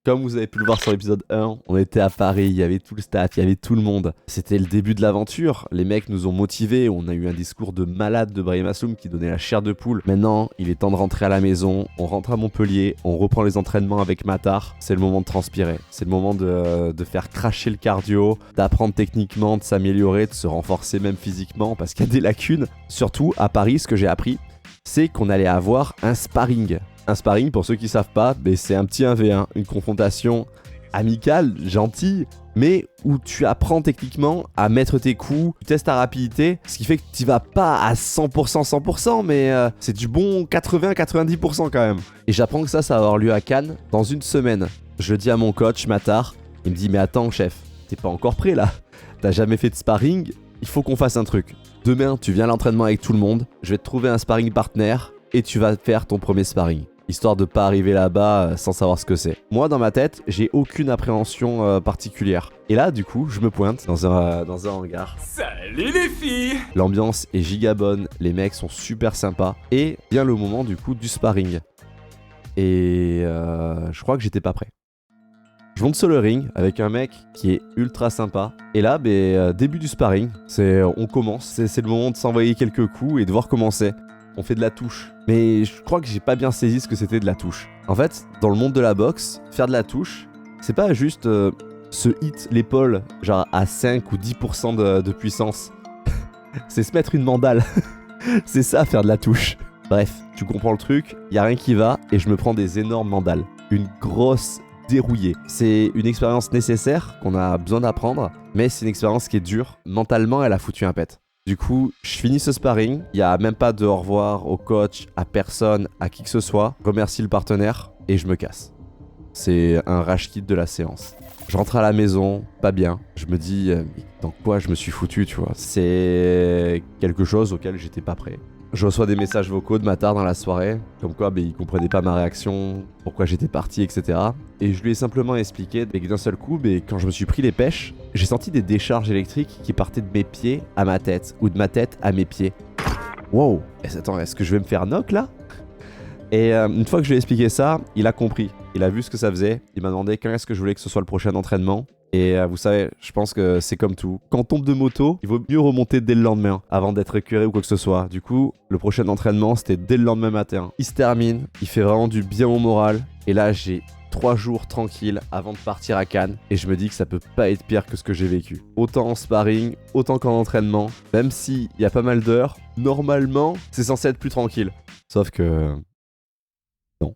Comme vous avez pu le voir sur l'épisode 1, on était à Paris, il y avait tout le staff, il y avait tout le monde. C'était le début de l'aventure, les mecs nous ont motivés, on a eu un discours de malade de Brahim Assoum qui donnait la chair de poule. Maintenant, il est temps de rentrer à la maison, on rentre à Montpellier, on reprend les entraînements avec Matar. C'est le moment de transpirer, c'est le moment de faire cracher le cardio, d'apprendre techniquement, de s'améliorer, de se renforcer même physiquement parce qu'il y a des lacunes. Surtout à Paris, ce que j'ai appris, c'est qu'on allait avoir un sparring. Un sparring, pour ceux qui savent pas, c'est un petit 1v1, une confrontation amicale, gentille, mais où tu apprends techniquement à mettre tes coups, tu testes ta rapidité, ce qui fait que tu vas pas à 100%, mais c'est du bon 80-90% quand même. Et j'apprends que ça va avoir lieu à Cannes dans une semaine. Je le dis à mon coach, Matar, il me dit « Mais attends chef, t'es pas encore prêt là, t'as jamais fait de sparring, il faut qu'on fasse un truc. Demain, tu viens à l'entraînement avec tout le monde, je vais te trouver un sparring partner et tu vas faire ton premier sparring. » Histoire de pas arriver là-bas sans savoir ce que c'est. Moi, dans ma tête, j'ai aucune appréhension particulière. Et là, du coup, je me pointe dans un hangar. Salut les filles! L'ambiance est giga bonne, les mecs sont super sympas. Et vient le moment, du coup, du sparring. Et je crois que j'étais pas prêt. Je monte sur le ring avec un mec qui est ultra sympa. Et là, début du sparring, on commence. C'est le moment de s'envoyer quelques coups et de voir comment c'est. On fait de la touche. Mais je crois que j'ai pas bien saisi ce que c'était de la touche. En fait, dans le monde de la boxe, faire de la touche, c'est pas juste se hit l'épaule, genre à 5 ou 10% de puissance. C'est se mettre une mandale. C'est ça, faire de la touche. Bref, tu comprends le truc, y a rien qui va, et je me prends des énormes mandales. Une grosse dérouillée. C'est une expérience nécessaire qu'on a besoin d'apprendre, mais c'est une expérience qui est dure. Mentalement, elle a foutu un pet. Du coup, je finis ce sparring, il n'y a même pas de au revoir au coach, à personne, à qui que ce soit. Je remercie le partenaire et je me casse. C'est un rage kit de la séance. Je rentre à la maison, pas bien. Je me dis, dans quoi je me suis foutu, tu vois. C'est quelque chose auquel j'étais pas prêt. Je reçois des messages vocaux de Matar dans la soirée, comme quoi il comprenait pas ma réaction, pourquoi j'étais parti, etc. Et je lui ai simplement expliqué que d'un seul coup, quand je me suis pris les pêches, j'ai senti des décharges électriques qui partaient de mes pieds à ma tête, ou de ma tête à mes pieds. Wow, attends, est-ce que je vais me faire knock là? Et une fois que je lui ai expliqué ça, il a compris. Il a vu ce que ça faisait, il m'a demandé quand est-ce que je voulais que ce soit le prochain entraînement. Et vous savez, je pense que c'est comme tout. Quand on tombe de moto, il vaut mieux remonter dès le lendemain, avant d'être écœuré ou quoi que ce soit. Du coup, le prochain entraînement, c'était dès le lendemain matin. Il se termine, il fait vraiment du bien au moral. Et là, j'ai 3 jours tranquilles avant de partir à Cannes. Et je me dis que ça peut pas être pire que ce que j'ai vécu. Autant en sparring, autant qu'en entraînement. Même s'il y a pas mal d'heures, normalement, c'est censé être plus tranquille. Sauf que... non.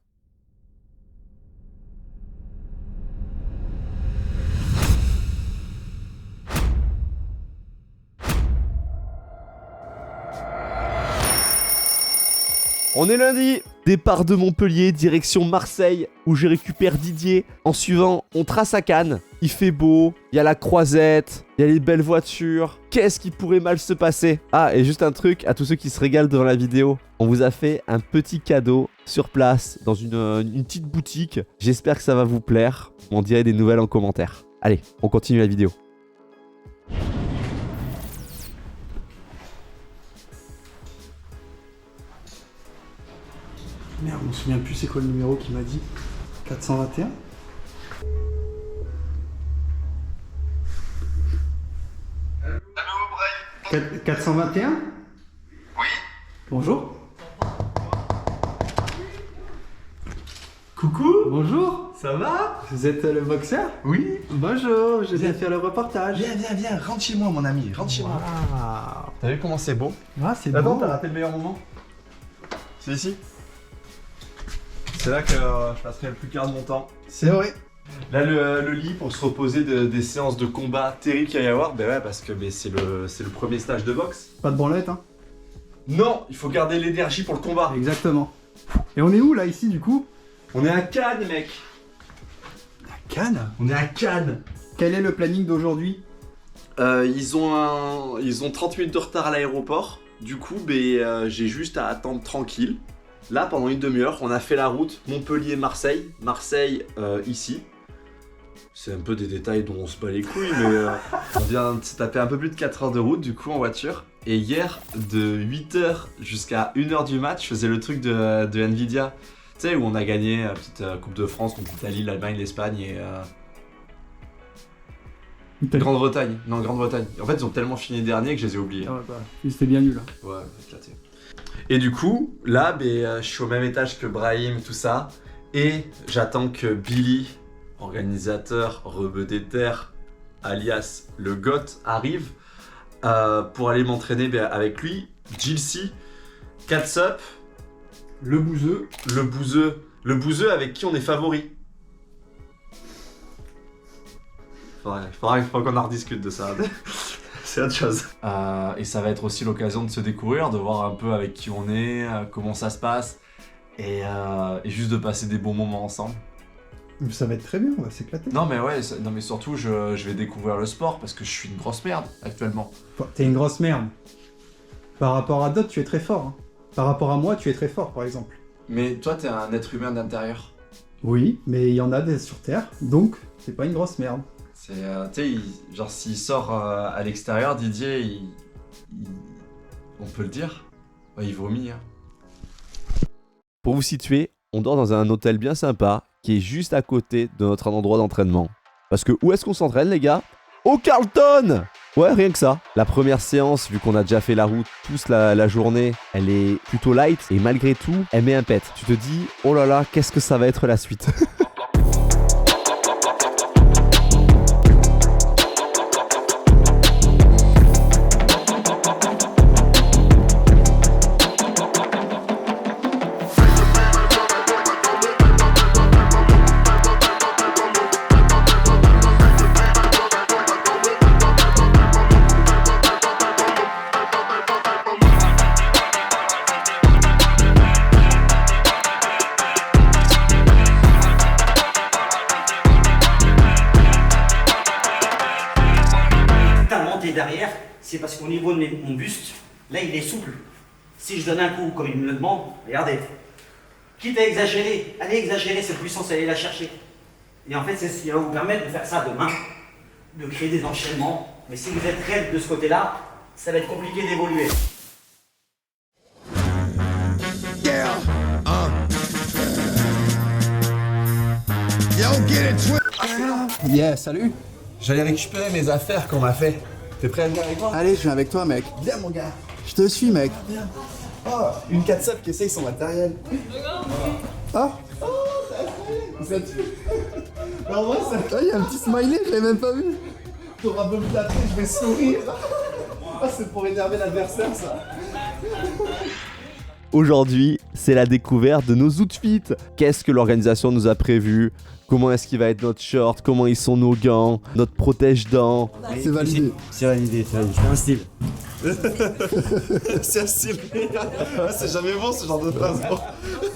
On est lundi, départ de Montpellier, direction Marseille, où je récupère Didier. En suivant, on trace à Cannes. Il fait beau, il y a la croisette, il y a les belles voitures. Qu'est-ce qui pourrait mal se passer? Ah, et juste un truc à tous ceux qui se régalent devant la vidéo. On vous a fait un petit cadeau sur place, dans une petite boutique. J'espère que ça va vous plaire. On dirait des nouvelles en commentaire. Allez, on continue la vidéo. Merde, je me souviens plus c'est quoi le numéro qu'il m'a dit. 421 Allô, Brian? 421 Oui? Bonjour. Coucou. Bonjour. Ça va? Vous êtes le boxeur? Oui? Bonjour, je viens faire le reportage. Viens, rentre chez moi, mon ami, rentre chez moi. Waouh. T'as vu comment c'est beau? Ah, c'est Attends, beau. t'as raté le meilleur moment? C'est ici. C'est là que je passerai le plus clair de mon temps. C'est vrai. Là, le lit pour se reposer des séances de combat terribles qu'il va y avoir, ouais, parce que c'est le premier stage de boxe. Pas de branlette, hein? Non, il faut garder l'énergie pour le combat. Exactement. Et on est où là, ici, du coup? On est à Cannes, mec. À Cannes. On est à Cannes. Quel est le planning d'aujourd'hui? Ils ont 30 minutes de retard à l'aéroport. Du coup, j'ai juste à attendre tranquille. Là, pendant une demi-heure, on a fait la route Montpellier-Marseille. Marseille, ici. C'est un peu des détails dont on se bat les couilles, mais on vient de se taper un peu plus de 4 heures de route, du coup, en voiture. Et hier, de 8h jusqu'à 1h du match, je faisais le truc de Nvidia. Tu Tu sais, où on a gagné la petite Coupe de France contre l'Italie, l'Allemagne, l'Espagne et... Grande-Bretagne. Non, Grande-Bretagne. En fait, ils ont tellement fini dernier que je les ai oubliés. Ah ouais, bah, c'était bien nul. Hein. Ouais, éclaté. Et du coup, là, je suis au même étage que Brahim, tout ça. Et j'attends que Billy, organisateur, rebeu des terres, alias le GOAT, arrive pour aller m'entraîner avec lui. Gilsey, Catsup, le bouseux avec qui on est favori. Faudra qu'on en rediscute de ça. C'est autre chose. Et ça va être aussi l'occasion de se découvrir, de voir un peu avec qui on est, comment ça se passe, et juste de passer des bons moments ensemble. Ça va être très bien, on va s'éclater. Non mais ouais, non mais surtout je vais découvrir le sport parce que je suis une grosse merde actuellement. T'es une grosse merde. Par rapport à d'autres, tu es très fort. Hein. Par rapport à moi, tu es très fort, par exemple. Mais toi, t'es un être humain d'intérieur. Oui, mais il y en a des sur Terre, donc c'est pas une grosse merde. C'est, tu sais, genre s'il sort à l'extérieur, Didier, on peut le dire, ouais, il vomit. Hein. Pour vous situer, on dort dans un hôtel bien sympa qui est juste à côté de notre endroit d'entraînement. Parce que où est-ce qu'on s'entraîne, les gars? Au Carlton! Ouais, rien que ça. La première séance, vu qu'on a déjà fait la route tous la journée, elle est plutôt light et malgré tout, elle met un pet. Tu te dis, oh là là, qu'est-ce que ça va être la suite? Derrière, c'est parce qu'au niveau de mon buste, là il est souple. Si je donne un coup comme il me le demande, regardez, quitte à exagérer, allez exagérer cette puissance, allez la chercher. Et en fait, c'est ce qui va vous permettre de faire ça demain, de créer des enchaînements. Mais si vous êtes raide de ce côté-là, ça va être compliqué d'évoluer. Yeah, salut. J'allais récupérer mes affaires qu'on m'a fait. T'es prêt à venir avec moi? Allez, je viens avec toi, mec. Viens mon gars. Je te suis, mec. Viens. Oh, une Catsup qui essaye son matériel. Ah, Ça tue. Mais en vrai, ça... il y a un petit smiley, je l'avais même pas vu. T'auras beau me taper, je vais sourire. Ah, c'est pour énerver l'adversaire, ça. Aujourd'hui, c'est la découverte de nos outfits. Qu'est-ce que l'organisation nous a prévu? Comment est-ce qu'il va être notre short? Comment ils sont nos gants? Notre protège-dents? C'est validé. C'est validé, c'est un style. C'est un style. Ah, c'est jamais bon ce genre de phrase.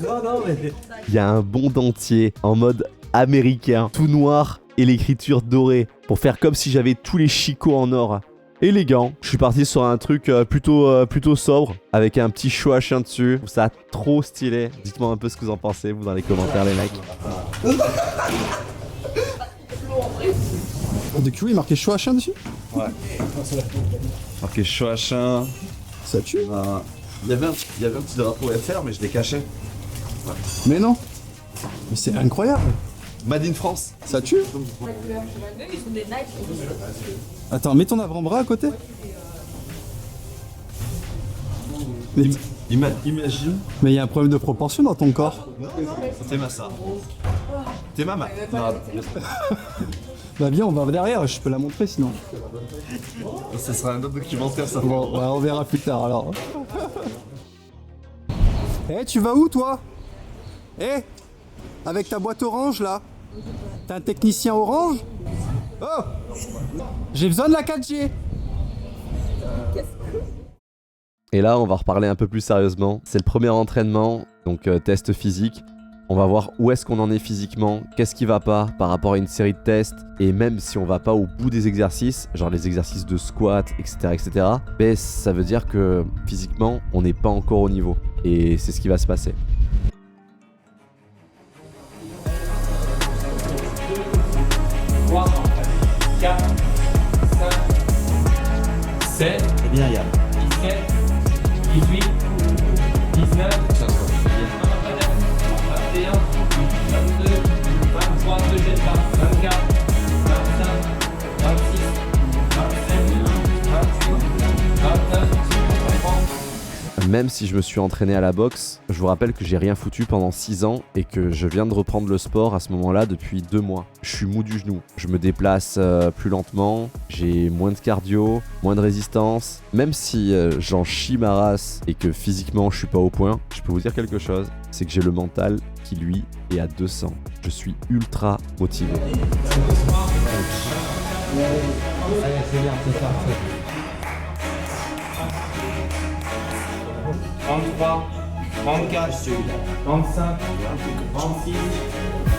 Non, mais... Il y a un bon dentier en mode américain, tout noir et l'écriture dorée, pour faire comme si j'avais tous les chicots en or. Élégant, je suis parti sur un truc plutôt sobre, avec un petit show à chien dessus. Je trouve ça trop stylé. Dites-moi un peu ce que vous en pensez, vous, dans les commentaires, les mecs. De QI, marqué choix à chien dessus? Ouais. Ok, show à chien. Ça tue? Il y avait un petit drapeau FR, mais je l'ai caché. Ouais. Mais non. Mais c'est incroyable. Made in France. Ça tue? Ils sont des Nike. Attends, mets ton avant-bras à côté. Mais Imagine. il y a un problème de proportion dans ton corps. T'es ma ça. T'es ma ma. Bah viens, on va derrière, je peux la montrer sinon. Ça sera un autre documentaire, ça. Bon, ouais, on verra plus tard alors. Eh, tu vas où toi? Eh, avec ta boîte orange là? T'es un technicien orange? Oh, j'ai besoin de la 4G. Et là, on va reparler un peu plus sérieusement. C'est le premier entraînement, donc test physique. On va voir où est-ce qu'on en est physiquement, qu'est-ce qui va pas par rapport à une série de tests. Et même si on va pas au bout des exercices, genre les exercices de squat, etc., ben ça veut dire que physiquement, on n'est pas encore au niveau. Et c'est ce qui va se passer. 3, 4, 5, 7, C'est bien, Yann. 17, 18, 19, 21, 22, 23, ne jette pas. 24, 25, 26, 27, 28, 29, 30. Même si je me suis entraîné à la boxe, je vous rappelle que j'ai rien foutu pendant 6 ans et que je viens de reprendre le sport à ce moment-là depuis 2 mois. Je suis mou du genou, je me déplace plus lentement, j'ai moins de cardio, moins de résistance. Même si j'en chie ma race et que physiquement je suis pas au point, je peux vous dire quelque chose, c'est que j'ai le mental qui lui est à 200. Je suis ultra motivé. Allez, c'est bien, c'est ça. 33, 34, 35, 36,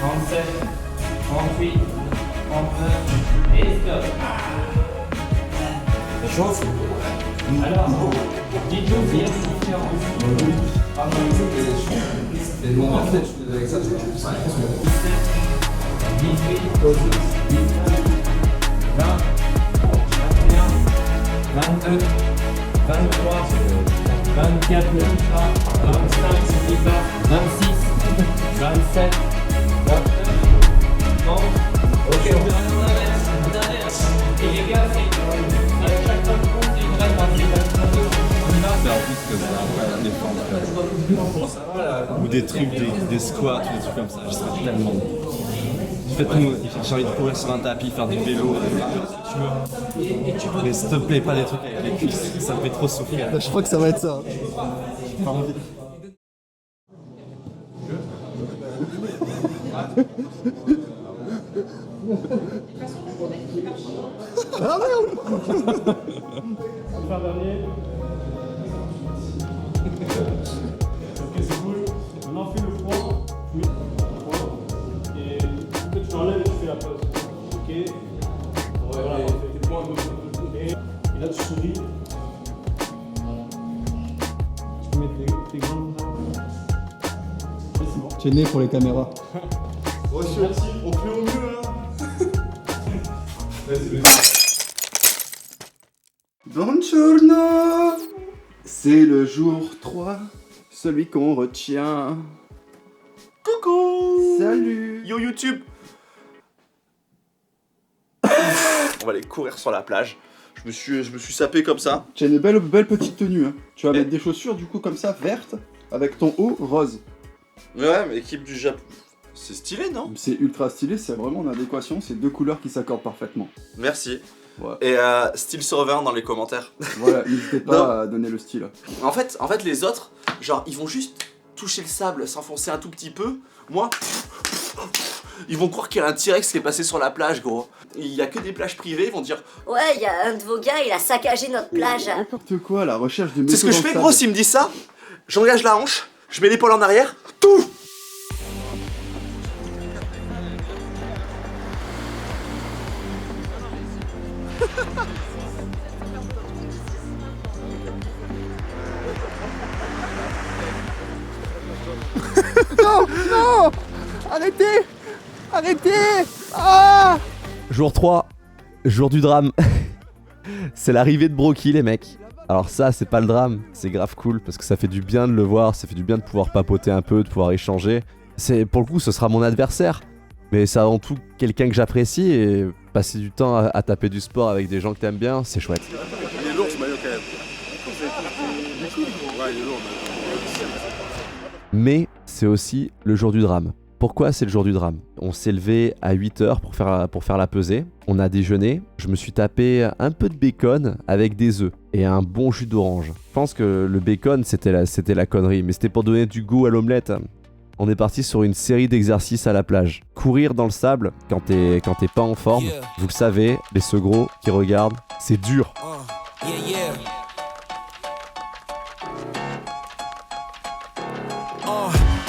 37, 38, 39, et stop. Ça chauffe. Alors, dites-nous s'il y a des différences. Pardon, et bon, en fait, avec ça, je 18, 19, 20, 21, 22, 23, 24, 25, 26, 27, 29, 30. Ok, on fait l'inverse. Et les gars, c'est avec chaque fois qu'on compte, c'est une vraie partie. On y va. C'est en plus que ça va la défendre. Ou des trucs, des squats, des trucs comme ça. Je serais tellement bon. Faites-nous, j'ai envie de courir sur un tapis, faire du vélo, tu veux. Mais s'il te plaît, pas des trucs avec les cuisses, ça me fait trop souffrir. Je crois que ça va être ça. Pas envie. Ah merde. Ok, c'est cool. Maintenant, fais le froid. Oui, froid. Et après, tu l'enlèves et tu fais la pause. Ok. Ouais, voilà, fais tes points. Et là, tu souris. Tu peux mettre tes gants comme ça. Et c'est bon. Tu es né pour les caméras. Ouais, merci. On fait au mieux, là. Vas-y, vas-y. Buongiorno. C'est le jour 3, celui qu'on retient. Coucou. Salut. Yo YouTube. On va aller courir sur la plage. Je me suis sapé comme ça. Tu as une belle petite tenue. Hein. Tu vas mettre des chaussures du coup comme ça, vertes, avec ton haut rose. Ouais, mais équipe du Japon. C'est stylé, non? C'est ultra stylé, c'est vraiment en adéquation, c'est deux couleurs qui s'accordent parfaitement. Merci. Ouais. Et style serveur dans les commentaires. Voilà, n'hésitez pas à donner le style. En fait, les autres, genre, ils vont juste toucher le sable, s'enfoncer un tout petit peu. Moi, ils vont croire qu'il y a un T-Rex qui est passé sur la plage, gros. Il y a que des plages privées, ils vont dire Ouais, il y a un de vos gars, il a saccagé notre plage. N'importe quoi, la recherche de métaux. c'est ce que je dans le fais, sable. gros, s'ils me disent ça. J'engage la hanche, je mets l'épaule en arrière, tout. Non. Arrêtez. Ah. Jour 3, jour du drame. C'est l'arrivée de Brocky, les mecs. Alors ça, c'est pas le drame, c'est grave cool parce que ça fait du bien de le voir, ça fait du bien de pouvoir papoter un peu, de pouvoir échanger. Pour le coup, ce sera mon adversaire, mais c'est avant tout quelqu'un que j'apprécie et passer du temps à taper du sport avec des gens que t'aimes bien, c'est chouette. Il est lourd ce maillot quand même. Ouais, il est lourd. Mais c'est aussi le jour du drame. Pourquoi c'est le jour du drame? On s'est levé à 8h pour faire la pesée. On a déjeuné. Je me suis tapé un peu de bacon avec des œufs et un bon jus d'orange. Je pense que le bacon, c'était la connerie, mais c'était pour donner du goût à l'omelette. On est parti sur une série d'exercices à la plage. Courir dans le sable quand t'es pas en forme. Vous le savez, les segros qui regardent, c'est dur.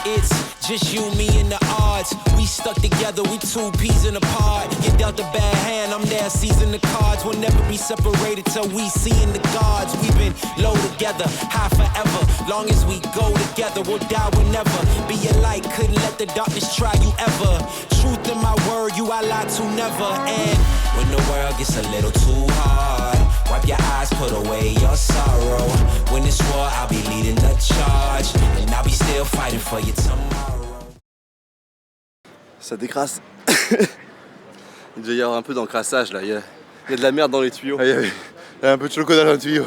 It's just you, me, and the odds. We stuck together, we two peas in a pod. You dealt a bad hand, I'm there seizing the cards. We'll never be separated till we see in the gods. We've been low together, high forever. Long as we go together, we'll die whenever. Be a light, couldn't let the darkness try you ever. Truth in my word, you I lie to never. And when the world gets a little too hard, wipe your eyes, put away your sorrow. When it's war, I'll be leading the charge. And I'll be still fighting for you tomorrow. Ça décrasse. Il devait y avoir un peu d'encrassage là, il y a de la merde dans les tuyaux. Ah, il y a un peu de chocolat dans le tuyau.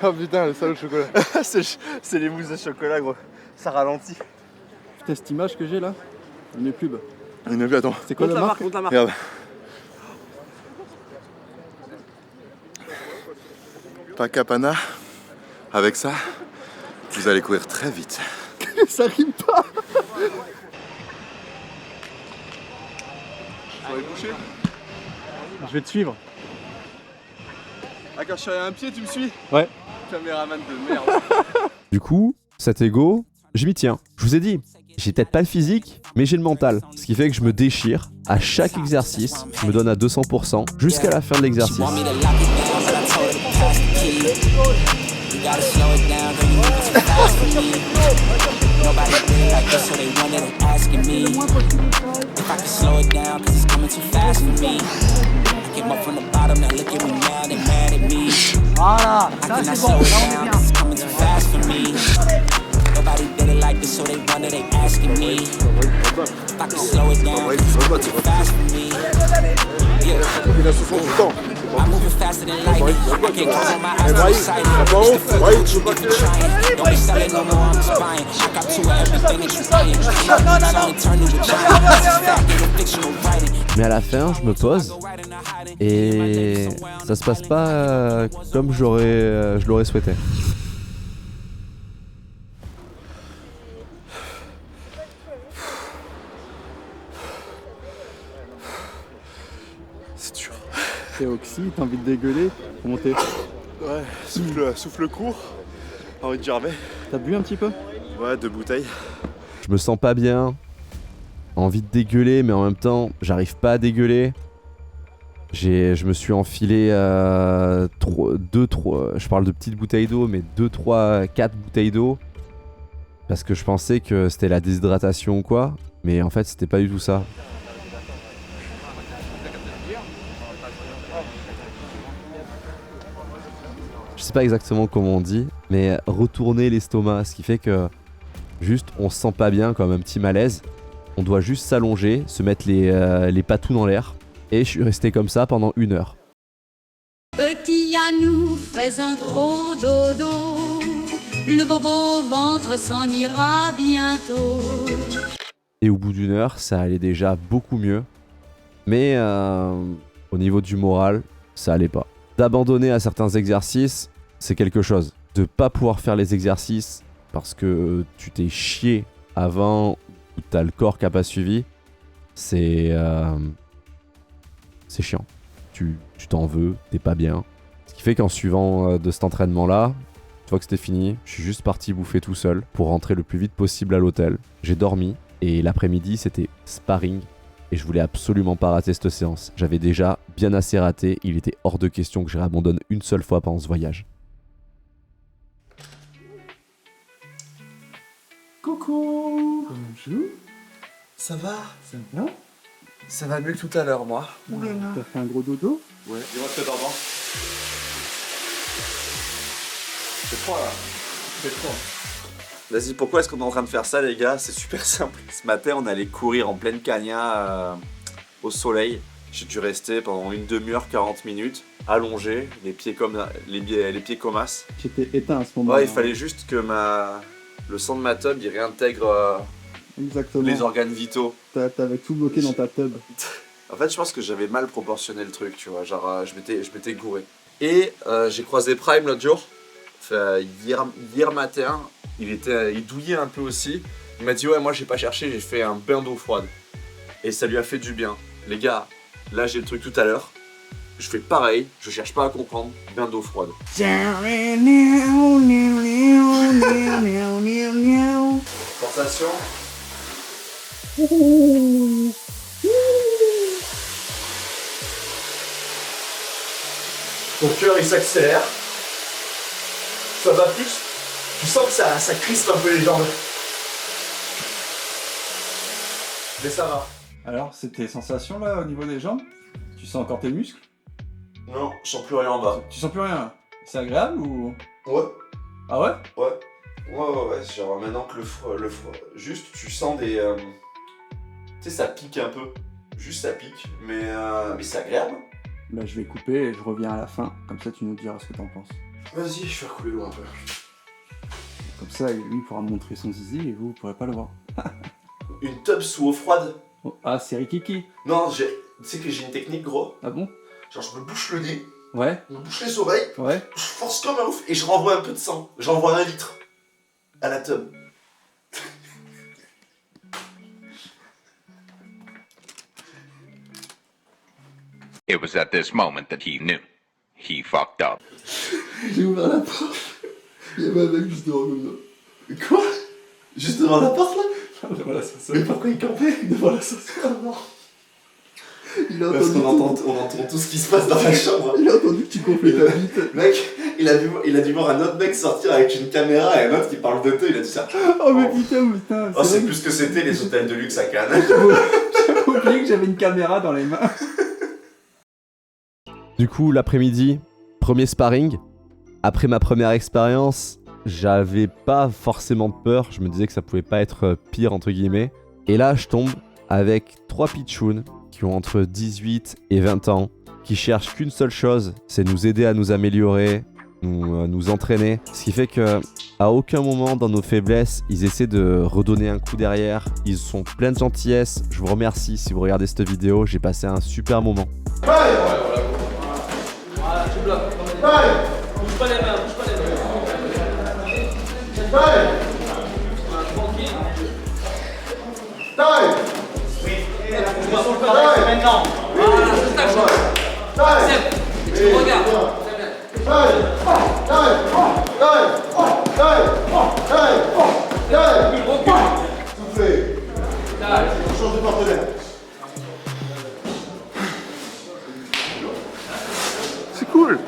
Oh putain, le salaud de chocolat. C'est les mousses de chocolat, gros. Ça ralentit. Putain, cette image que j'ai là, une pub. Une pub, attends. C'est quoi la marque? Compte la marque. Regarde. Pacapana, avec ça, vous allez courir très vite. Ça rime pas. Sur les bouchées. Je vais te suivre. Ah, quand je suis à un pied, tu me suis? Ouais. Caméraman de merde. Du coup, cet ego, je m'y tiens. Je vous ai dit, j'ai peut-être pas le physique, mais j'ai le mental. Ce qui fait que je me déchire à chaque exercice, je me donne à 200% jusqu'à la fin de l'exercice. Voilà, ça c'est bon, là on est bien. Nobody did it like this, so they wonder, they asking me if I can slow it down, it's too fast for me. I'm moving faster than lightning. I can't close on my eyes, I'm excited. It's the feeling that you get for trying. Don't be selling no more, I'm just buying. I got to everything that you're buying. It's only turning with giant. This is fact, ain't no fictional writing. Mais à la fin, je me pose et ça se passe pas comme je l'aurais souhaité. C'est dur. T'es oxy, t'as envie de dégueuler. Comment t'es? Ouais, souffle court. Envie de gerber. T'as bu un petit peu? Ouais, 2 bouteilles. Je me sens pas bien, envie de dégueuler, mais en même temps, j'arrive pas à dégueuler. Je me suis enfilé 3, je parle de petites bouteilles d'eau, mais 2, 3, 4 bouteilles d'eau. Parce que je pensais que c'était la déshydratation ou quoi, mais en fait c'était pas du tout ça. Je sais pas exactement comment on dit, mais retourner l'estomac, ce qui fait que juste on se sent pas bien, comme un petit malaise. On doit juste s'allonger, se mettre les patous dans l'air. Et je suis resté comme ça pendant 1 heure. Petit à nous, fais un gros dodo. Le bobo ventre s'en ira bientôt. Et au bout d'1 heure, ça allait déjà beaucoup mieux. Mais au niveau du moral, ça allait pas. D'abandonner à certains exercices, c'est quelque chose. De pas pouvoir faire les exercices parce que tu t'es chié avant ou t'as le corps qui a pas suivi, c'est chiant. Tu t'en veux, t'es pas bien. Ce qui fait qu'en suivant de cet entraînement-là, une fois que c'était fini, je suis juste parti bouffer tout seul pour rentrer le plus vite possible à l'hôtel. J'ai dormi et l'après-midi, c'était sparring. Et je voulais absolument pas rater cette séance. J'avais déjà bien assez raté. Il était hors de question que je réabandonne une seule fois pendant ce voyage. Coucou. Bonjour. Ça va? Ça va? Ça va mieux que tout à l'heure, moi. T'as fait un gros dodo? Ouais. Dis-moi ce que t'en penses. C'est froid là. C'est froid. Vas-y, pourquoi est-ce qu'on est en train de faire ça, les gars? C'est super simple. Ce matin, on allait courir en pleine cagna au soleil. J'ai dû rester pendant une demi-heure, 40 minutes, allongé, les pieds comme as. J'étais éteint à ce moment-là. Ouais, il fallait juste que le sang de ma tub il réintègre Exactement. les organes vitaux. T'avais tout bloqué dans ta tub. En fait, je pense que j'avais mal proportionné le truc, tu vois. Genre, je m'étais gouré. Et j'ai croisé Prime l'autre jour. Enfin, hier matin, il douillait un peu aussi. Il m'a dit ouais, moi j'ai pas cherché, j'ai fait un bain d'eau froide. Et ça lui a fait du bien. Les gars, là j'ai le truc tout à l'heure. Je fais pareil, je cherche pas à comprendre, bain d'eau froide. Sensation. Ton cœur il s'accélère. Ça va plus. Tu sens que ça crispe un peu les jambes. Mais ça va. Alors, c'est tes sensations là au niveau des jambes? Tu sens encore tes muscles? Non, je sens plus rien en bas. Tu sens plus rien? C'est agréable ou? Ouais. Ah ouais? Ouais. Ouais. Genre maintenant que le froid. Juste, tu sens des. Tu sais, ça pique un peu. Juste ça pique, mais c'est agréable. Bah, je vais couper et je reviens à la fin. Comme ça, tu nous diras ce que t'en penses. Vas-y, je vais recouler l'eau un peu. Comme ça, lui pourra montrer son zizi et vous pourrez pas le voir. Une tub sous eau froide. Oh, ah, c'est Rikiki. Non, tu sais que j'ai une technique, gros. Ah bon? Genre, je me bouche le nez, Ouais. je me bouche les oreilles, Ouais. je force comme un ouf et je renvoie un peu de sang. J'envoie 1 litre à la tub. It was at this moment that he knew. He fucked up. J'ai ouvert la porte. Il y avait un mec juste devant nous. Quoi? Juste devant la porte là? Devant l'ascenseur. Mais pourquoi il campait devant l'ascenseur? Non. Il a Parce entendu qu'on entend tout ce qui se passe dans la chambre. Il a entendu que tu gonflais ta bite. Mec, il a dû voir un autre mec sortir avec une caméra et un autre qui parle de toi, il a dit ça. Oh mais putain. Oh, c'est plus ce que c'était les hôtels de luxe à Cannes. J'avais oublié que j'avais une caméra dans les mains. Du coup, l'après-midi, premier sparring. Après ma première expérience, j'avais pas forcément peur. Je me disais que ça pouvait pas être pire, entre guillemets. Et là, je tombe avec 3 pitchouns qui ont entre 18 et 20 ans, qui cherchent qu'une seule chose, c'est nous aider à nous améliorer, nous entraîner. Ce qui fait que à aucun moment dans nos faiblesses, ils essaient de redonner un coup derrière. Ils sont pleins de gentillesse. Je vous remercie si vous regardez cette vidéo. J'ai passé un super moment. Voilà, tu bloques. Bouge pas les mains, bouge pas les mains. Tranquille. Bouge-moi sur le corps, maintenant. Voilà, c'est ta chose. Accepte. Et tu me regardes. Soufflez. On change de partenaire. C'est cool.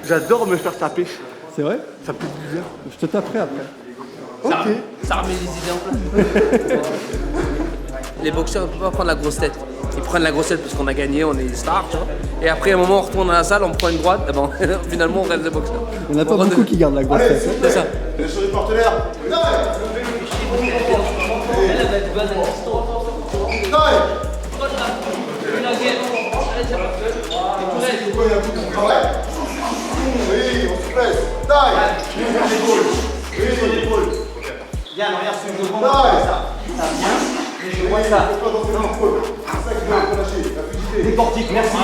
J'adore me faire taper. C'est vrai? Ça peut plaisir. Je te taperai après. Ça remet les idées en place. Les boxeurs ne peuvent pas prendre la grosse tête. Ils prennent la grosse tête parce qu'on a gagné, on est stars, tu vois. Et après, à un moment, on retourne à la salle, on prend une droite, et bon, finalement, on reste des boxeurs. Il n'y en a pas beaucoup qui gardent la grosse tête. C'est ça. Les sur les partenaires. Elle va être bonne à distance. Oui, on se presse. Taille. L'épaule. Viens, regarde ce que je vois. Ça vient, et je vois ça. C'est ça qui doit être relâché. La fluidité. Des portiques, merci.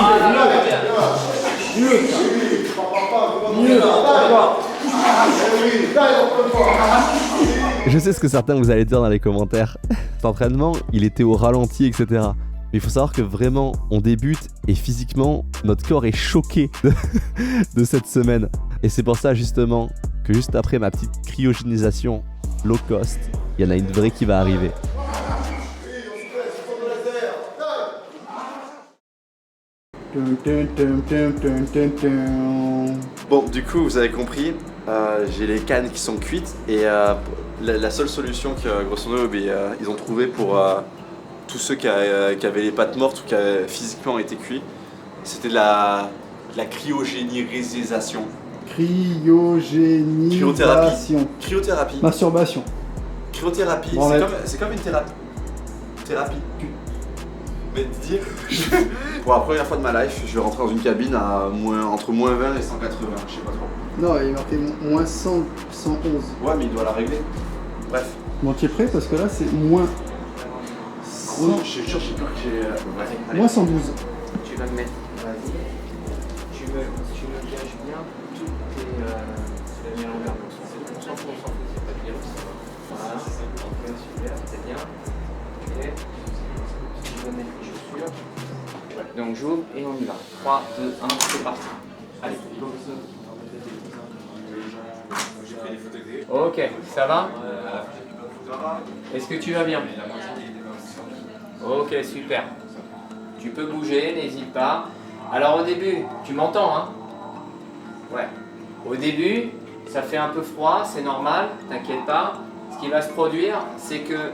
Je sais ce que certains vous allez dire dans les commentaires. Cet entraînement, il était au ralenti, etc. Mais il faut savoir que vraiment, on débute et physiquement, notre corps est choqué de cette semaine. Et c'est pour ça justement que juste après ma petite cryogénisation low cost, il y en a une vraie qui va arriver. Bon, du coup, vous avez compris, j'ai les cannes qui sont cuites et la seule solution que, grosso modo, ils ont trouvé pour tous ceux qui avaient les pattes mortes ou qui avaient physiquement été cuits, c'était de la cryogénisation. Cryogénisation. Cryothérapie. Masturbation. Cryothérapie, Bon, c'est comme une thérapie. Mais Didier, pour la première fois de ma life, je vais rentrer dans une cabine à entre moins 20 et 180, je sais pas trop. Non, il est marqué moins 100, 111. Ouais, mais il doit la régler. Bref. Bon, tu es prêt parce que là c'est moins. Je suis sûr, j'ai peur que j'ai. Moins 112. Tu vas me mettre. Vas-y. Tu me caches bien toutes tes. Tu l'as mis à l'envers. On s'en fout, c'est pas de virus. Voilà. Ok, super, c'est bien. Ok. Je vais mettre les chaussures. Donc j'ouvre et on y va. 3, 2, 1, c'est parti. Allez. Ok, ça va? Est-ce que tu vas bien? Ok, super. Tu peux bouger, n'hésite pas. Alors au début, tu m'entends, hein? Ouais. Au début, ça fait un peu froid, c'est normal, t'inquiète pas. Ce qui va se produire, c'est que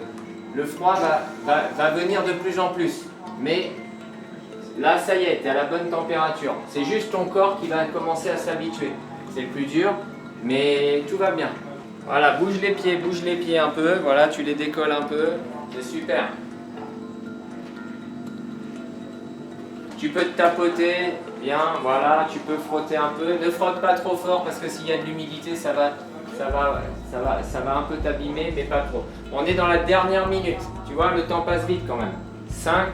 le froid va venir de plus en plus. Mais là, ça y est, t'es à la bonne température. C'est juste ton corps qui va commencer à s'habituer. C'est le plus dur, mais tout va bien. Voilà, bouge les pieds un peu. Voilà, tu les décolles un peu. C'est super. Tu peux te tapoter, bien, voilà, tu peux frotter un peu. Ne frotte pas trop fort parce que s'il y a de l'humidité, ça va un peu t'abîmer, mais pas trop. On est dans la dernière minute, tu vois, le temps passe vite quand même. 5,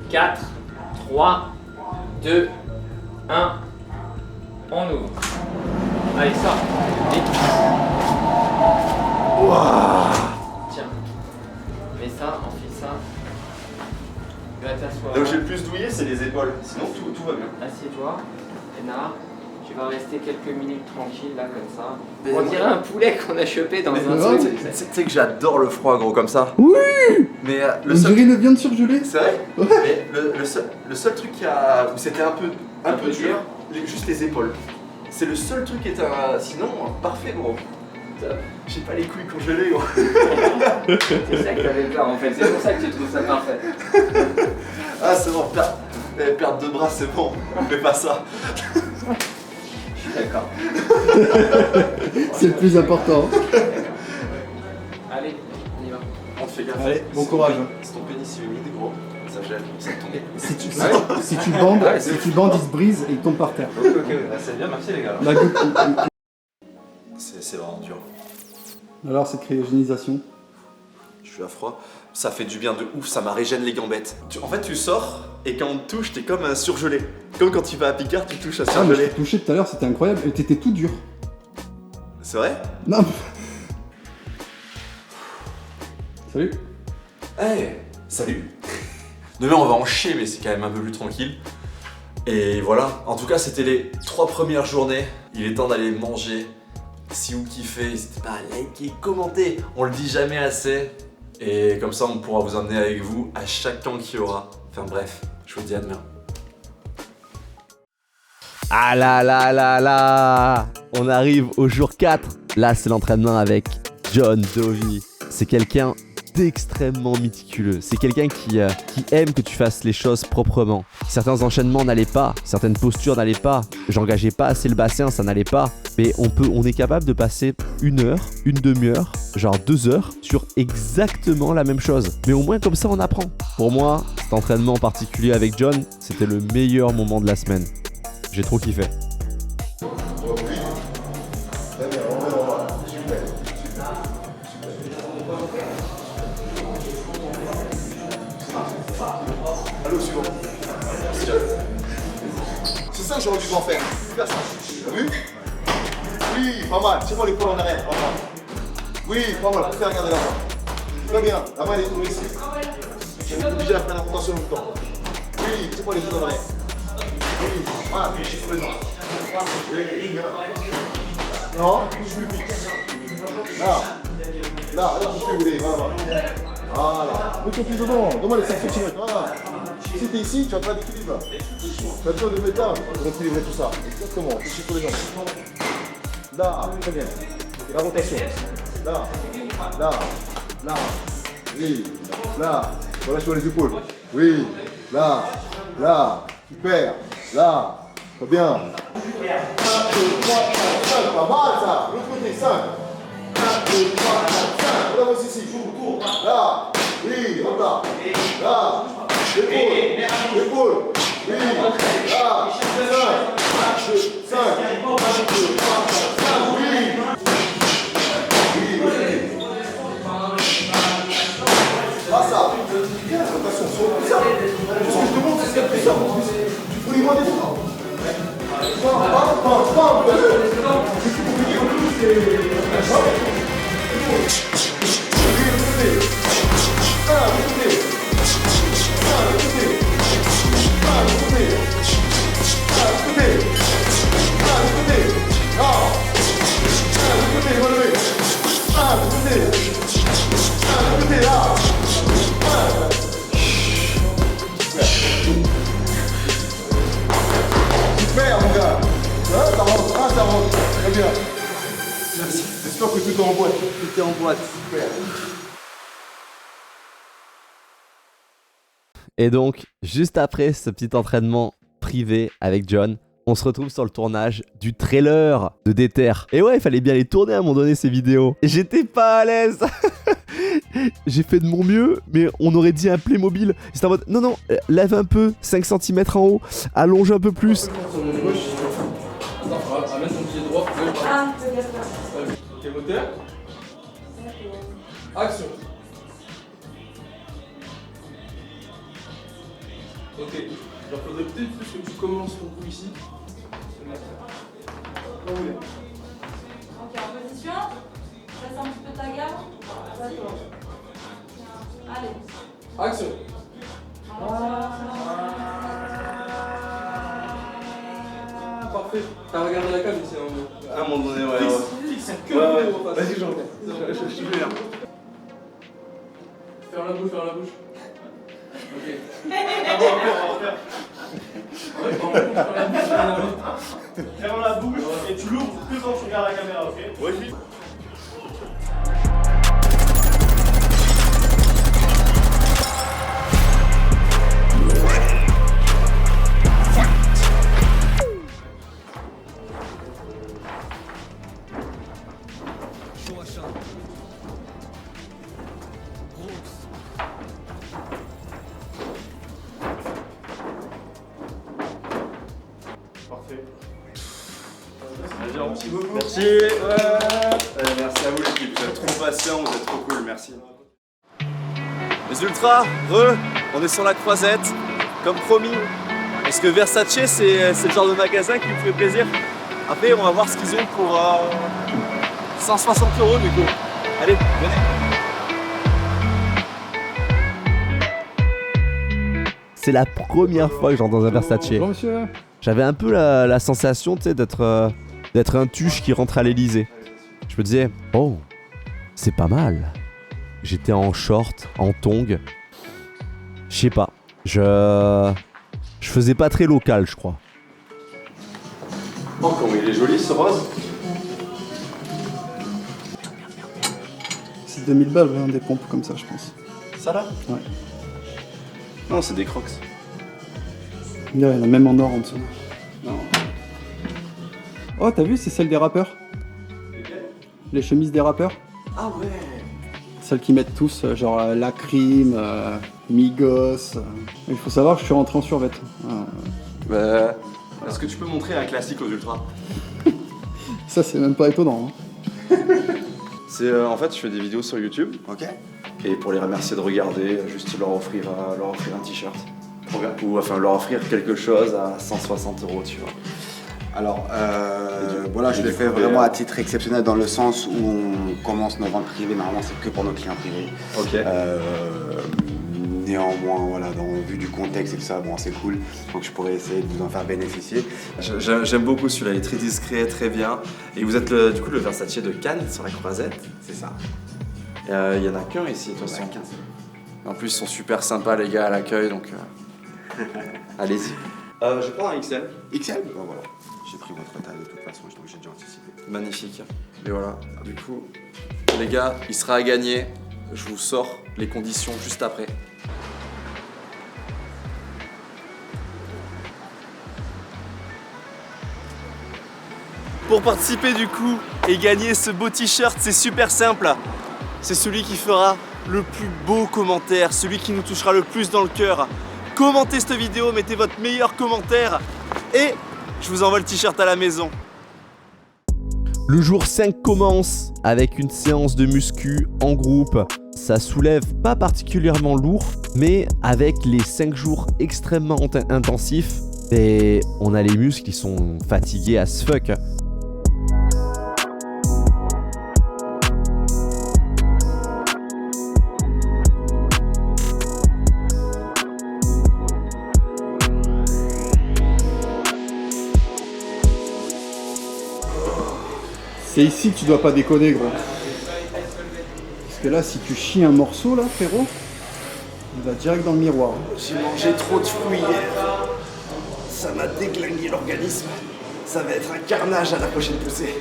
4, 3, 2, 1, on ouvre. Allez, sors, vite. Tiens, mets ça, enfile ça. Tu vas t'asseoir. Là où j'ai le plus douillé, c'est les épaules. Sinon, tout va bien. Assieds-toi, Lénard. Tu vas rester quelques minutes tranquille là comme ça. On dirait un poulet qu'on a chopé dans un truc. Tu sais que j'adore le froid gros comme ça. Oui. Mais On dirait une viande surgelée. C'est vrai. Mais le seul truc où c'était un peu dur, juste les épaules. C'est le seul truc qui était sinon parfait gros. J'ai pas les couilles congelées gros. C'est ça que t'avais peur en fait, c'est pour ça que tu trouves ça parfait. Ah c'est bon, perte de bras c'est bon, on fait pas ça. D'accord. C'est le plus important. Allez, on y va. On te fait gaffe. Allez, bon courage. C'est ton pénis humide gros, ça gèle, ça tombe. Si tu bandes, il se brise et il tombe par terre. Ok, c'est bien, merci les gars. Bah, good. C'est vraiment dur. Alors cette cryogénisation. Je suis à froid. Ça fait du bien de ouf, ça m'a régène les gambettes. En fait, tu sors et quand on te touche, t'es comme un surgelé. Comme quand tu vas à Picard, tu touches à Ah, mais je surgelé. t'ai touché tout à l'heure, c'était incroyable. Et t'étais tout dur. C'est vrai? Non. Salut. Hey, salut. Demain, on va en chier, mais c'est quand même un peu plus tranquille. Et voilà, en tout cas, c'était les 3 premières journées. Il est temps d'aller manger. Si vous kiffez, n'hésitez pas à liker, commenter. On le dit jamais assez. Et comme ça, on pourra vous emmener avec vous à chaque camp qu'il y aura. Enfin bref, je vous dis à demain. Ah là là là là. On arrive au jour 4. Là, c'est l'entraînement avec John Dovey. C'est quelqu'un d'extrêmement méticuleux. C'est quelqu'un qui aime que tu fasses les choses proprement. Certains enchaînements n'allaient pas, certaines postures n'allaient pas, j'engageais pas assez le bassin, ça n'allait pas. Mais on est capable de passer 1 heure, une demi-heure, genre 2 heures sur exactement la même chose. Mais au moins comme ça on apprend. Pour moi, cet entraînement en particulier avec John, c'était le meilleur moment de la semaine. J'ai trop kiffé. Allô, suivant. C'est ça que j'aurais dû en faire. Super ça. T'as vu? Oui, pas mal. C'est moi l'épaule en arrière. Pas mal. Oui, pas mal. Fais regarder là-bas. Très bien. La main elle est tournée ici. Je suis obligé à faire la rotation en même temps. Oui, c'est moi les genoux en arrière. Oui, voilà, puis je suis sur les dents. Non, bouge plus vite. Là, bouge plus, vous voulez. Voilà. Mets ton pied devant. Donne-moi les 5 cm. Voilà. Si t'es ici, tu as pas d'équilibre. Tu as besoin de mettre là pour équilibrer tout ça. Exactement. Toucher sur les jambes. Là, très bien. Et la rotation. Là. Oui. Là. Relâche sur les épaules. Oui. Là. Super. Là. Très bien. 1, 2, 3, 4, 5. Pas mal ça. L'autre côté, 5. 1, 2, 3, 4, 5. Voilà, voici ici. Là. Oui, hop là. Là. L'épaule. Oui. Là. 5. 5. 1, 2, 3, 4, 5. Oui. Ah ça. Attention, sur ça. Ce que je te montre, c'est ce qu'il y a de plus simple. Tu peux lui demander tout. Super mon gars. Ça rentre. Très bien. Merci. J'espère que tout est en boîte. Tout est en boîte. Super. Et donc, juste après ce petit entraînement privé avec John, on se retrouve sur le tournage du trailer de Déter. Et ouais, il fallait bien les tourner à un moment donné ces vidéos. Et j'étais pas à l'aise. J'ai fait de mon mieux, mais on aurait dit un Playmobil. C'était en mode, non, lève un peu, 5 cm en haut, allonge un peu plus. Attends, amène ton pied droit, gauche. Ah, Ok, moteur. Action. Ok, il faudrait peut-être plus que tu commences ton coup ici. Ok, en position. Laisse un petit peu ta gamme. Vas-y. Allez. Action. Parfait. T'as regardé la cam ici en haut. À un moment donné, ouais. Fixe que Ouais, le ouais. dos en face. Vas-y, j'en fais. Je suis bien. Ferme la bouche, ferme la bouche. Ok. Ferme la bouche et tu l'ouvres que quand tu regardes la caméra, ok? Oui. Parfait. Merci beaucoup. Merci. Merci à vous l'équipe, vous êtes trop patients, vous êtes trop cool, merci. Les ultras, on est sur la croisette, comme promis. Parce que Versace, c'est le genre de magasin qui me fait plaisir. Après, on va voir ce qu'ils ont pour 160 € du coup. Allez, venez. C'est la première fois que j'entends un Versace. Bonjour monsieur. J'avais un peu la sensation, tu sais, d'être un tuche qui rentre à l'Elysée. Je me disais, oh, c'est pas mal. J'étais en short, en tongs. Je sais pas. Je faisais pas très local, je crois. Oh, comment il est joli ce rose. C'est 2000 balles, hein, des pompes comme ça, je pense. Ça là? Ouais. Non, c'est des crocs. Il y en a même en or en dessous. Non. Oh, t'as vu, c'est celle des rappeurs. Les chemises des rappeurs. Ah ouais. Celles qui mettent tous, genre Lacrim, Migos. Il faut savoir que je suis rentré en survêt. Bah, est-ce que tu peux montrer un classique aux ultras? Ça, c'est même pas étonnant. Hein. C'est en fait, je fais des vidéos sur YouTube. Ok. Et pour les remercier de regarder, juste leur offrir un t-shirt. Ou enfin leur offrir quelque chose à 160 €, tu vois. Alors, voilà, je l'ai fait vraiment à titre exceptionnel dans le sens où on commence nos ventes privées. Normalement, c'est que pour nos clients privés. Ok. Néanmoins, voilà, vu du contexte et tout ça, bon, c'est cool. Donc, je pourrais essayer de vous en faire bénéficier. J'aime beaucoup celui-là, il est très discret, très bien. Et vous êtes du coup le Versace de Cannes sur la croisette. C'est ça. Il y en a qu'un ici, de toute façon. En plus, ils sont super sympas, les gars, à l'accueil, donc allez-y. Je prends un XL. XL? Ben voilà. J'ai pris votre taille de toute façon, donc j'ai déjà anticipé. Magnifique. Et voilà, du coup, les gars, il sera à gagner. Je vous sors les conditions juste après. Pour participer du coup et gagner ce beau t-shirt, c'est super simple. C'est celui qui fera le plus beau commentaire, celui qui nous touchera le plus dans le cœur. Commentez cette vidéo, mettez votre meilleur commentaire et je vous envoie le t-shirt à la maison. Le jour 5 commence avec une séance de muscu en groupe. Ça soulève pas particulièrement lourd, mais avec les 5 jours extrêmement intensifs, et on a les muscles qui sont fatigués as fuck. C'est ici que tu dois pas déconner, gros. Parce que là, si tu chies un morceau, là, frérot, il va direct dans le miroir. J'ai mangé trop de fruits hier. Ça m'a déglingué l'organisme. Ça va être un carnage à la prochaine poussée.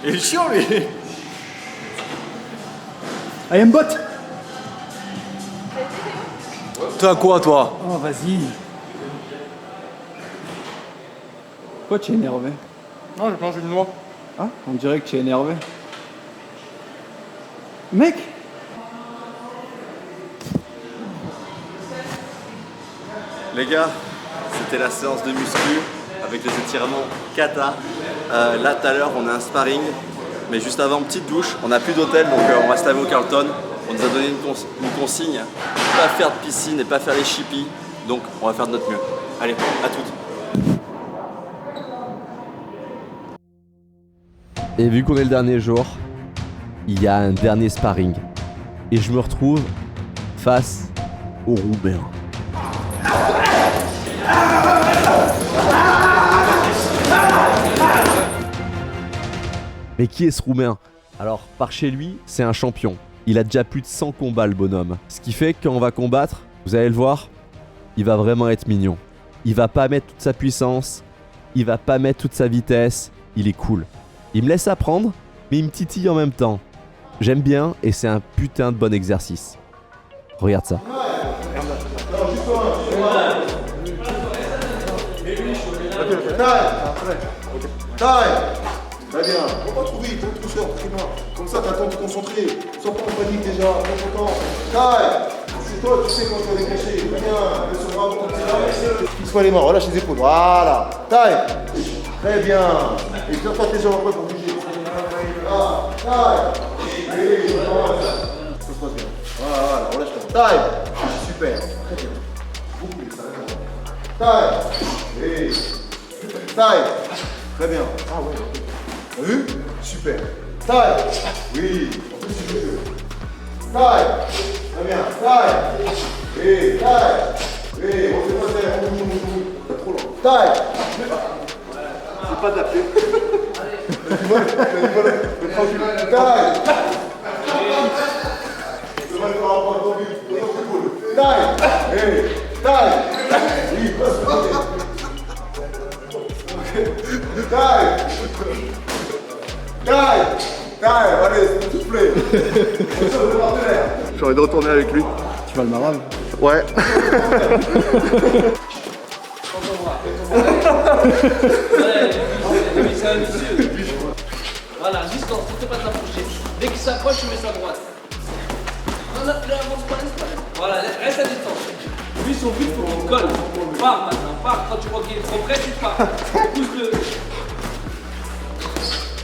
Il est chiant lui. I am bot. Toi quoi toi? Oh, vas-y. Pourquoi tu es énervé? Non, j'ai mangé une noix. Ah, on dirait que tu es énervé. Mec! Les gars, c'était la séance de muscu avec les étirements kata. Là tout à l'heure on a un sparring, mais juste avant petite douche. On n'a plus d'hôtel donc on va se laver au Carlton. On nous a donné une consigne, pas faire de piscine et pas faire les chippies. Donc on va faire de notre mieux. Allez, à toutes. Et vu qu'on est le dernier jour, il y a un dernier sparring. Et je me retrouve face au Roumain. Mais qui est ce Roumain? Alors, par chez lui, c'est un champion. Il a déjà plus de 100 combats, le bonhomme. Ce qui fait que quand on va combattre, vous allez le voir, il va vraiment être mignon. Il va pas mettre toute sa puissance, il va pas mettre toute sa vitesse, il est cool. Il me laisse apprendre, mais il me titille en même temps. J'aime bien et c'est un putain de bon exercice. Regarde ça. Très bien. On va trop vite, tout seul, comme ça, t'as le temps de te concentrer. Sois pas en panique déjà, prends ton temps. C'est toi, tu sais quand tu vas déclencher. Très bien. Le bras pour ton petit. Fixe-moi les mains, relâche les épaules. Voilà. Taille. Très bien. Et tire-toi tes jambes après pour bouger. Taille. Et ça se passe bien. Voilà, relâche-toi. Taille. Super. Très bien. Beaucoup plus, ça va. Taille. Et taille. Très bien. Ah ouais. T'as vu? Super. Taille. Oui. En plus, tu veux. Taille. Très bien. Taille. Et taille. Et on fait pas taille. On bouge. T'as trop long. Taille. C'est pas adapté. Taille. Je vais le faire un peu vite. Taille. Et taille. Oui, passe. Taille. Taille. Taille. Allez, s'il te plaît. J'ai envie de retourner avec lui. Tu vas le marave? Ouais. C'est un vicieux. Voilà, juste quand tu ne pas t'approcher. Dès qu'il s'approche, tu mets sa droite. Non, là, avance pas, laisse pas. Voilà, reste à distance. Lui, son but, il faut qu'il colle. Pars maintenant, pars. Quand tu vois qu'il est trop près, tu pars. Pousse-le.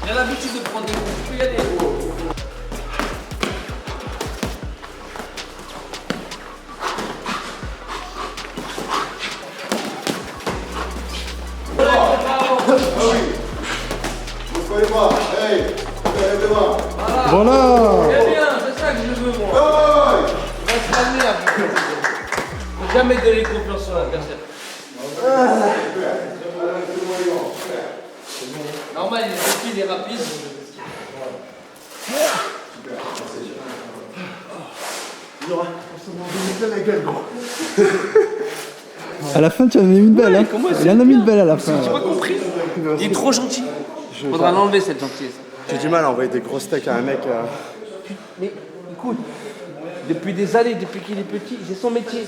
Il a l'habitude de prendre des coups. Tu peux y aller. Voilà. C'est bien, c'est ça que je veux, moi. Il va se ramener après. Faut jamais donner confiance sur l'adversaire. Normal, il est petit, il est rapide. À la fin, tu en as mis une belle, hein. Il en a mis une belle à la fin. J'ai pas compris. Il est trop gentil. Faudra l'enlever, cette gentillesse. J'ai du mal à envoyer des gros steaks à un mec. Mais écoute, depuis des années, depuis qu'il est petit, c'est son métier.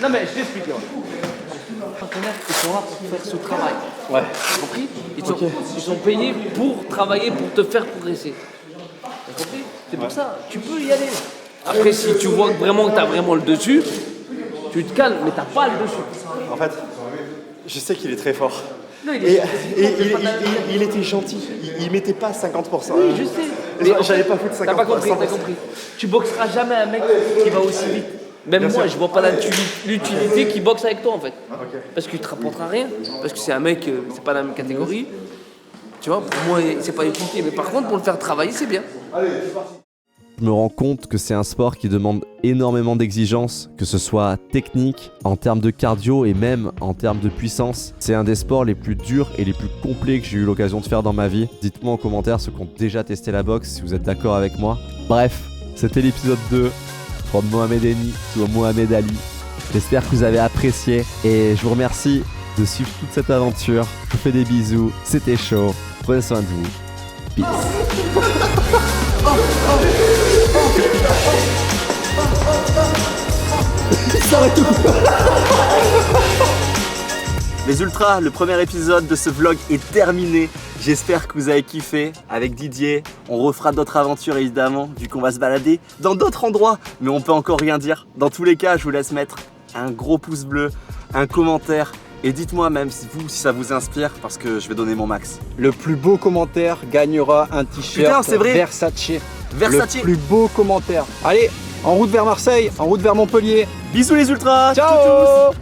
Non mais je t'explique là. Les partenaires, ils sont là pour faire ce travail. Ouais. T'as compris? Ils sont payés pour travailler, pour te faire progresser. T'as compris? C'est pour ça, tu peux y aller. Après, si tu vois vraiment que t'as vraiment le dessus, tu te calmes, mais t'as pas le dessus. En fait, je sais qu'il est très fort. Non, il était gentil, il mettait pas 50%. Oui, je sais. J'avais pas fait de 50%. T'as pas compris, t'as compris. Tu boxeras jamais un mec qui va aussi vite. Même Bien moi, sûr. je vois pas l'utilité qui boxe avec toi en fait. Parce qu'il te rapportera rien. Parce que c'est un mec, c'est pas la même catégorie. Tu vois, pour moi, c'est pas l'utilité. Mais par contre, pour le faire travailler, c'est bien. Je me rends compte que c'est un sport qui demande énormément d'exigences, que ce soit technique, en termes de cardio et même en termes de puissance. C'est un des sports les plus durs et les plus complets que j'ai eu l'occasion de faire dans ma vie. Dites-moi en commentaire ceux qui ont déjà testé la boxe, si vous êtes d'accord avec moi. Bref, c'était l'épisode 2, from Mohamed Eni to Mohamed Ali. J'espère que vous avez apprécié et je vous remercie de suivre toute cette aventure. Je vous fais des bisous, c'était chaud, prenez soin de vous. Peace. s'arrête tout. Les ultras, le premier épisode de ce vlog est terminé. J'espère que vous avez kiffé avec Didier. On refera d'autres aventures évidemment, vu qu'on va se balader dans d'autres endroits, mais on peut encore rien dire. Dans tous les cas, je vous laisse mettre un gros pouce bleu, un commentaire, et dites-moi même si ça vous inspire, parce que je vais donner mon max. Le plus beau commentaire gagnera un t-shirt Versace. Versace. Le plus beau commentaire. Allez, en route vers Marseille, en route vers Montpellier. Bisous les ultras. Ciao.